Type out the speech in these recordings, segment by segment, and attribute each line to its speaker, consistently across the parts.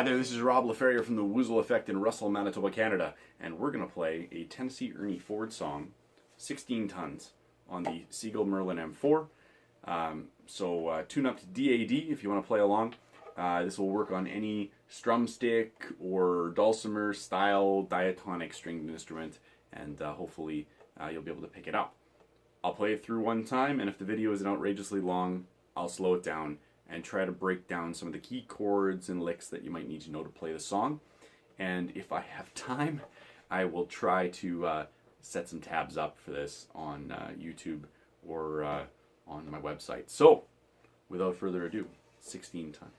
Speaker 1: Hi there, this is Rob LaFerrier from the Woozle Effect in Russell, Manitoba, Canada, and we're going to play a Tennessee Ernie Ford song, 16 tons, on the Seagull Merlin M4. Tune up to DAD if you want to play along. This will work on any strum stick or dulcimer style diatonic stringed instrument, and hopefully you'll be able to pick it up. I'll play it through one time, and if the video is outrageously long, I'll slow it down and try to break down some of the key chords and licks that you might need to know to play the song. And if I have time, I will try to set some tabs up for this on YouTube or on my website. So, without further ado, 16 tons.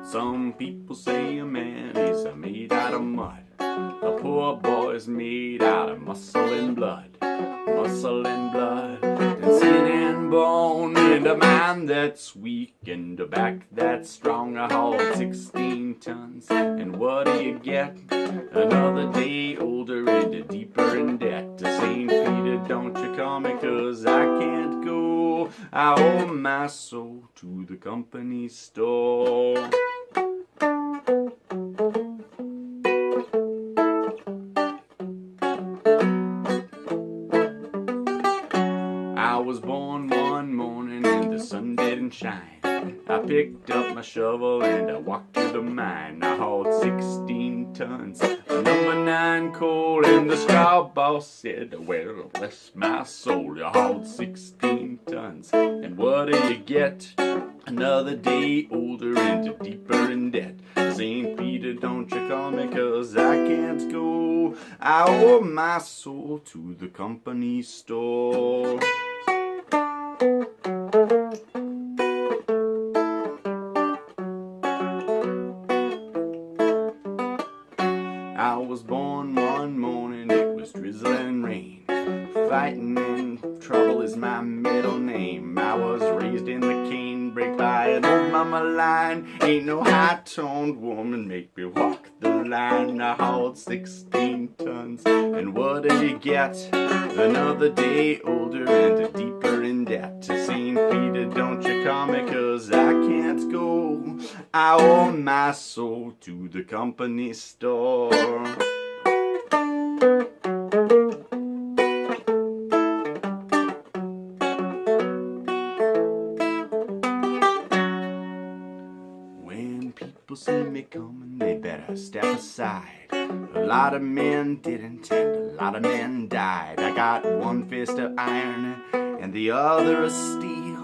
Speaker 1: Some people say a man is made out of mud. A poor boy is made out of muscle and blood. Muscle and blood, and skin and bone. And a man that's weak and a back that's strong. I hauled 16 tons, and what do you get? Another day older and deeper in debt. To St. Peter, don't you call me, 'cause I can't go. I owe my soul to the company store. I was born one morning and the sun didn't shine. I picked up my shovel and I walked to the mine. I hauled 16 tons, number 9 coal, and the straw boss said, well, bless my soul, you hauled 16 tons, and what do you get? Another day older and deeper in debt. St. Peter, don't you call me, 'cause I can't go. I owe my soul to the company store. I was born one morning, it was drizzling rain. Fighting and trouble is my middle name. I was raised in the canebrake by an old mama line. Ain't no high-toned woman make me walk the line. I hauled 16 tons, and what do you get? Another day older and deeper in debt. To St. Peter, don't you call me, 'cause I can't go. I owe my soul to the company store. When people see me coming, they better step aside. A lot of men didn't, and a lot of men died. I got one fist of iron and the other of steel.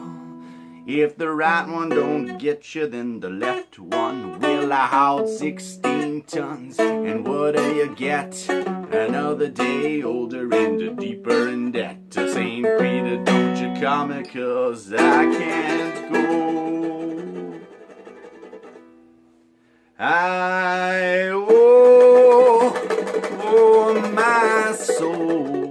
Speaker 1: If the right one don't get you, then the left one will. I hauled 16 tons, and what do you get? Another day older and deeper in debt. To St. Peter, don't you call me, 'cause I can't go. I owe my soul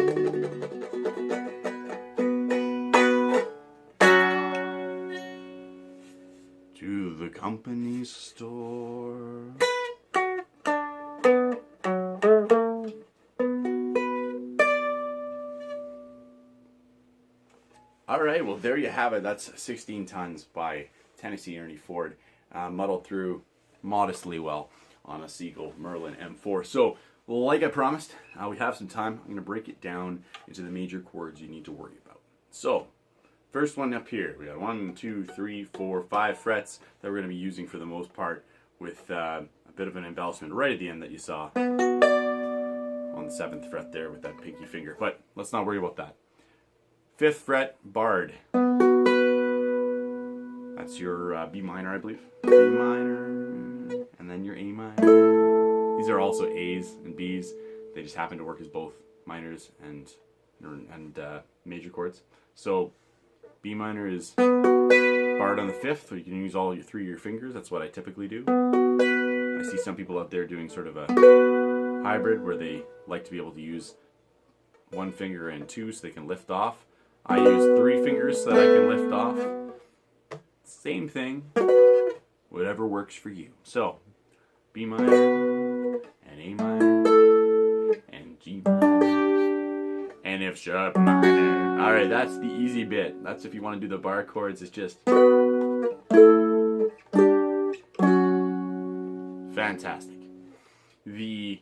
Speaker 1: to the company store. Alright, well there you have it. That's 16 tons by Tennessee Ernie Ford, muddled through modestly well on a Seagull Merlin M4. So, like I promised, we have some time. I'm going to break it down into the major chords you need to worry about. So, first one up here, we got 1, 2, 3, 4, 5 frets that we're going to be using for the most part, with a bit of an embellishment right at the end that you saw on the 7th fret there with that pinky finger. But let's not worry about that. 5th fret, barred. That's your B minor, I believe. B minor, and then your A minor. These are also A's and B's. They just happen to work as both minors and major chords. So B minor is barred on the 5th, or you can use all 3 of your fingers. That's what I typically do. I see some people out there doing sort of a hybrid where they like to be able to use 1 finger and 2 so they can lift off. I use 3 fingers so that I can lift off. same thing, whatever works for you. So, B minor, and A minor, and G minor, and F sharp minor. Alright, that's the easy bit. That's if you want to do the bar chords, it's just fantastic. The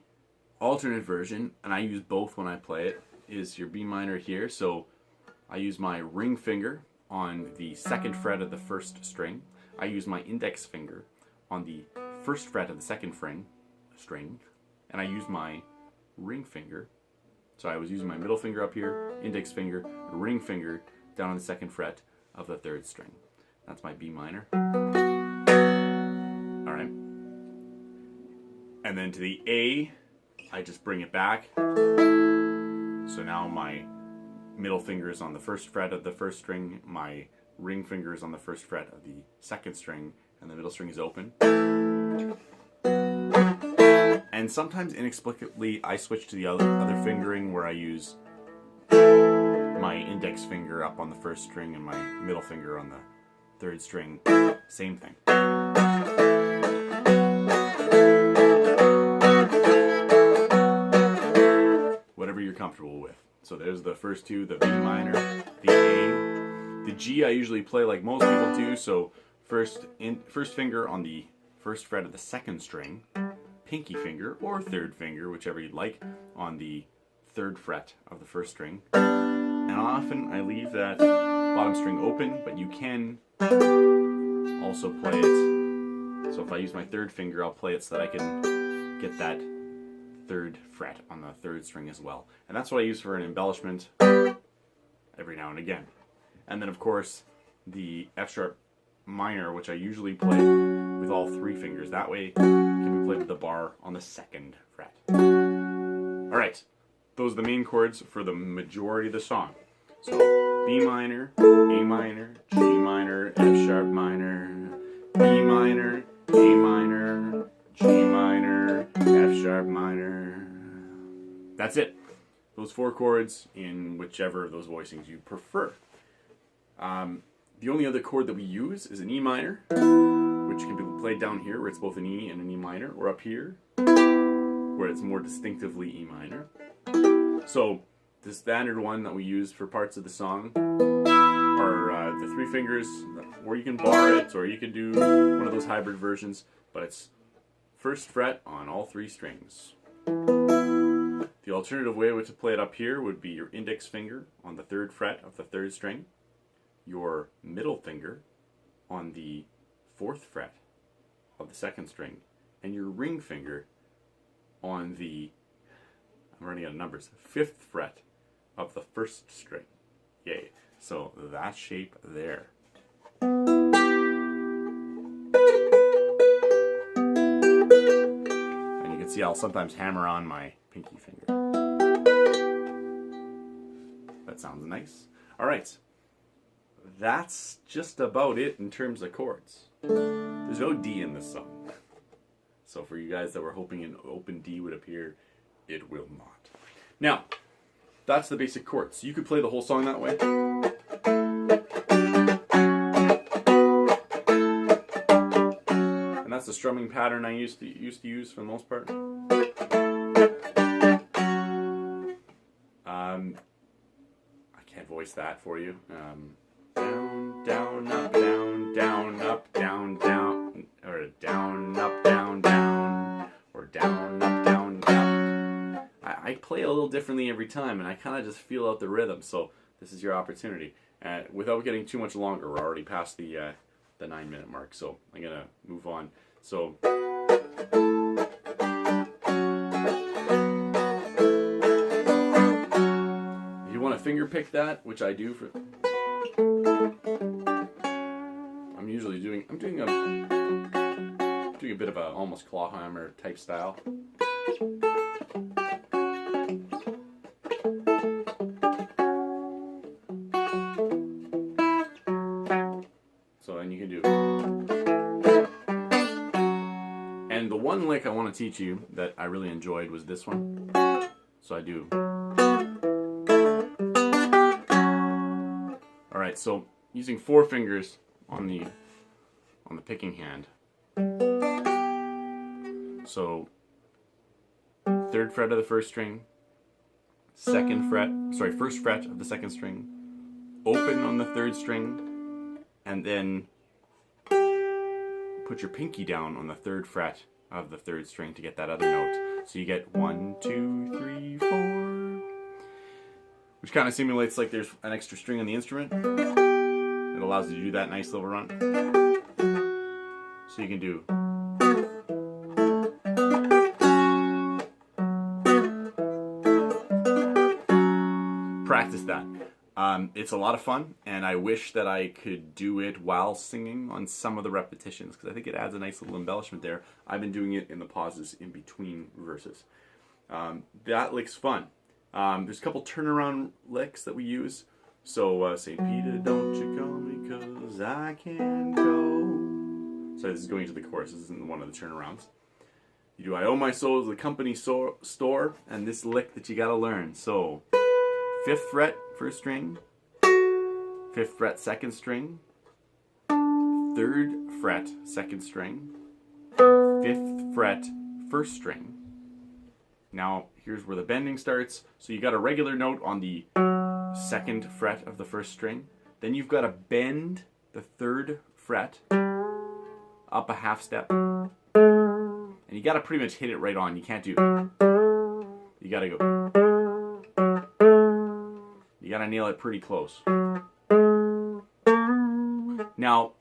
Speaker 1: alternate version, and I use both when I play it, is your B minor here. So I use my ring finger on the second fret of the first string. I use my index finger on the first fret of the second string, and I use my ring finger. So I was using my middle finger up here, index finger, ring finger down on the second fret of the third string. That's my B minor. Alright. And then to the A, I just bring it back. So now my middle finger is on the first fret of the first string, my ring finger is on the first fret of the second string, and the middle string is open. And sometimes inexplicably I switch to the other fingering where I use my index finger up on the first string and my middle finger on the third string. Same thing. Whatever you're comfortable with. So there's the first two, the B minor, the A. The G I usually play like most people do, so first finger on the first fret of the second string, pinky finger or third finger, whichever you'd like, on the third fret of the first string. And often I leave that bottom string open, but you can also play it. So if I use my third finger, I'll play it so that I can get that third fret on the third string as well. And that's what I use for an embellishment every now and again. And then of course the F sharp minor, which I usually play with all three fingers. That way it can be played with the bar on the second fret. Alright, those are the main chords for the majority of the song. So B minor, A minor, G minor, F sharp minor, B minor, A minor, G minor, F sharp minor. That's it. Those four chords in whichever of those voicings you prefer. The only other chord that we use is an E minor, which can be played down here where it's both an E and an E minor, or up here where it's more distinctively E minor. So the standard one that we use for parts of the song are the three fingers, or you can bar it, or you can do one of those hybrid versions, but it's first fret on all three strings. The alternative way to play it up here would be your index finger on the third fret of the third string, your middle finger on the fourth fret of the second string, and your ring finger on the, I'm running out of numbers, fifth fret of the first string. Yay. So that shape there. And you can see I'll sometimes hammer on my pinky finger. That sounds nice. Alright. That's just about it in terms of chords. There's no D in this song. So for you guys that were hoping an open D would appear, it will not. Now, that's the basic chords. You could play the whole song that way. And that's the strumming pattern I used to use for the most part. I can't voice that for you. Down, down, up, down, down, up, down, down, or down, up, down, down, or down, up, down, up. I play a little differently every time, and I kind of just feel out the rhythm, so this is your opportunity. Without getting too much longer, we're already past the 9-minute mark, so I'm going to move on. So, if you want to finger pick that, which I do for... I'm doing a bit of a almost clawhammer type style. So then you can do. And the one lick I want to teach you that I really enjoyed was this one. So I do. Alright, so using 4 fingers on the on the picking hand. So 3rd fret of the 1st string, 2nd fret, sorry, 1st fret of the 2nd string, open on the 3rd string, and then put your pinky down on the 3rd fret of the 3rd string to get that other note. So you get 1, 2, 3, 4, which kind of simulates like there's an extra string on the instrument. It allows you to do that nice little run. So you can do. Practice that. It's a lot of fun, and I wish that I could do it while singing on some of the repetitions, because I think it adds a nice little embellishment there. I've been doing it in the pauses in between verses. That lick's fun. There's a couple turnaround licks that we use. So, St. Peter, don't you call me 'cause I can't go. So this is going into the chorus. This isn't one of the turnarounds. You do I owe my soul to the company store, and this lick that you gotta learn. So, 5th fret, 1st string, 5th fret, 2nd string, 3rd fret, 2nd string, 5th fret, 1st string. Now, here's where the bending starts. So you got a regular note on the 2nd fret of the 1st string. Then you've got to bend the 3rd fret up a half step. And you got to pretty much hit it right on. You can't do. You got to go. You got to nail it pretty close. Now,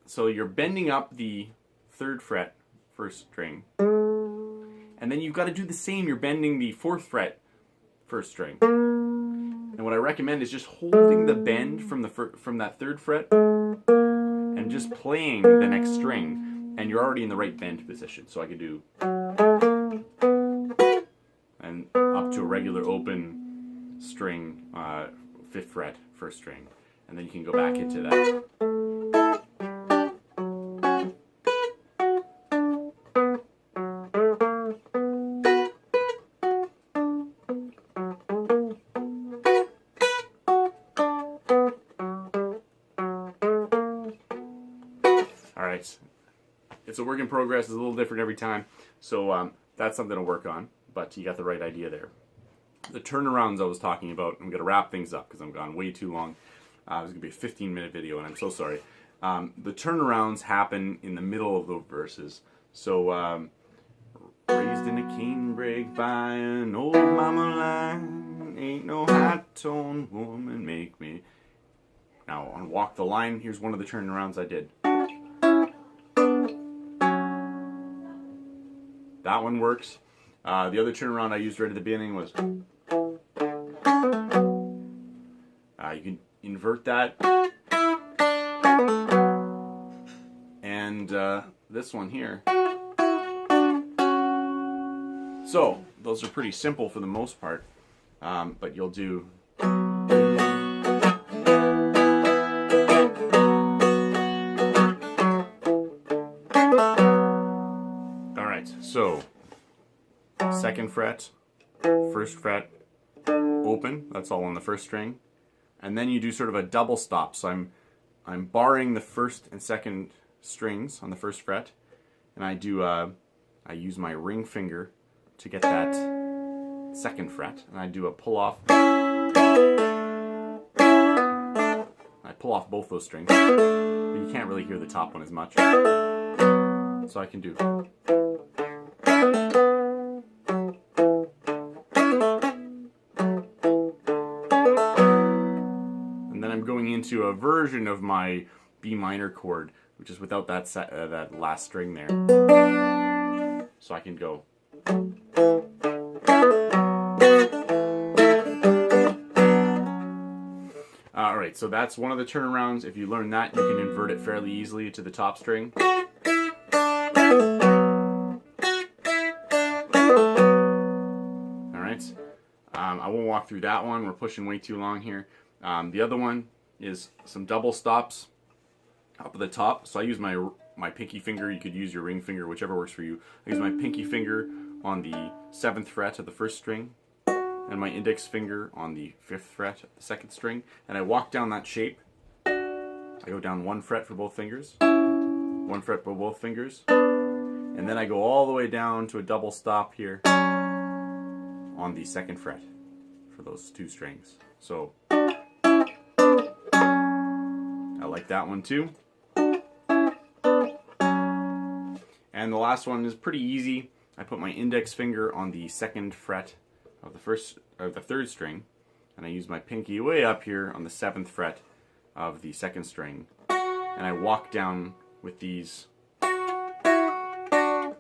Speaker 1: so you're bending up the 3rd fret, 1st string. And then you've got to do the same. You're bending the 4th fret, 1st string. And what I recommend is just holding the bend from that 3rd fret and just playing the next string, and you're already in the right bend position. So I could do and up to a regular open string, 5th fret, 1st string, and then you can go back into that. Alright, it's a work in progress. It's a little different every time, so that's something to work on, but you got the right idea there. The turnarounds I was talking about, I'm going to wrap things up because I'm gone way too long. It's going to be a 15-minute video, and I'm so sorry. The turnarounds happen in the middle of the verses. So, raised in a canebrake by an old mama line, ain't no high-toned woman make me. Now, on Walk the Line, here's one of the turnarounds I did. That one works. The other turnaround I used right at the beginning was... you can invert that. And this one here. So, those are pretty simple for the most part. But you'll do... Alright, so... 2nd fret, 1st fret, open, that's all on the 1st string. And then you do sort of a double stop. So I'm barring the 1st and 2nd strings on the 1st fret, and I do I use my ring finger to get that 2nd fret, and I do a pull off. I pull off both those strings, but you can't really hear the top one as much. So I can do. Into a version of my B minor chord, which is without that that last string there. So I can go. Alright, so that's one of the turnarounds. If you learn that, you can invert it fairly easily to the top string. Alright, I won't walk through that one. We're pushing way too long here. The other one is some double stops up at the top. So I use my pinky finger. You could use your ring finger, whichever works for you. I use my pinky finger on the 7th fret of the 1st string, and my index finger on the 5th fret of the 2nd string, and I walk down that shape. I go down 1 fret for both fingers, and 1 fret with both fingers, and then I go all the way down to a double stop here on the 2nd fret for those 2 strings. So I like that one too. And the last one is pretty easy. I put my index finger on the 2nd fret of the 3rd string, and I use my pinky way up here on the 7th fret of the 2nd string, and I walk down with these, and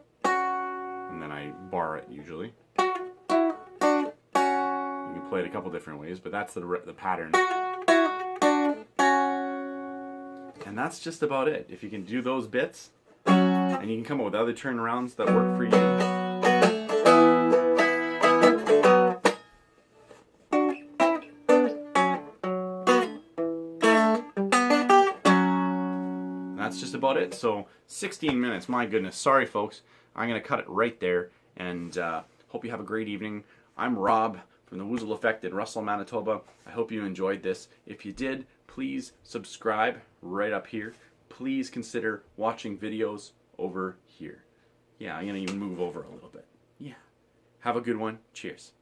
Speaker 1: then I bar it usually. You can play it a couple different ways, but that's the pattern. And that's just about it. If you can do those bits, and you can come up with other turnarounds that work for you. That's just about it. So 16 minutes, my goodness. Sorry folks, I'm going to cut it right there, and hope you have a great evening. I'm Rob from the Woozle Effect in Russell, Manitoba. I hope you enjoyed this. If you did, please subscribe right up here. Please consider watching videos over here. Yeah, I'm going to even move over a little bit. Yeah. Have a good one. Cheers.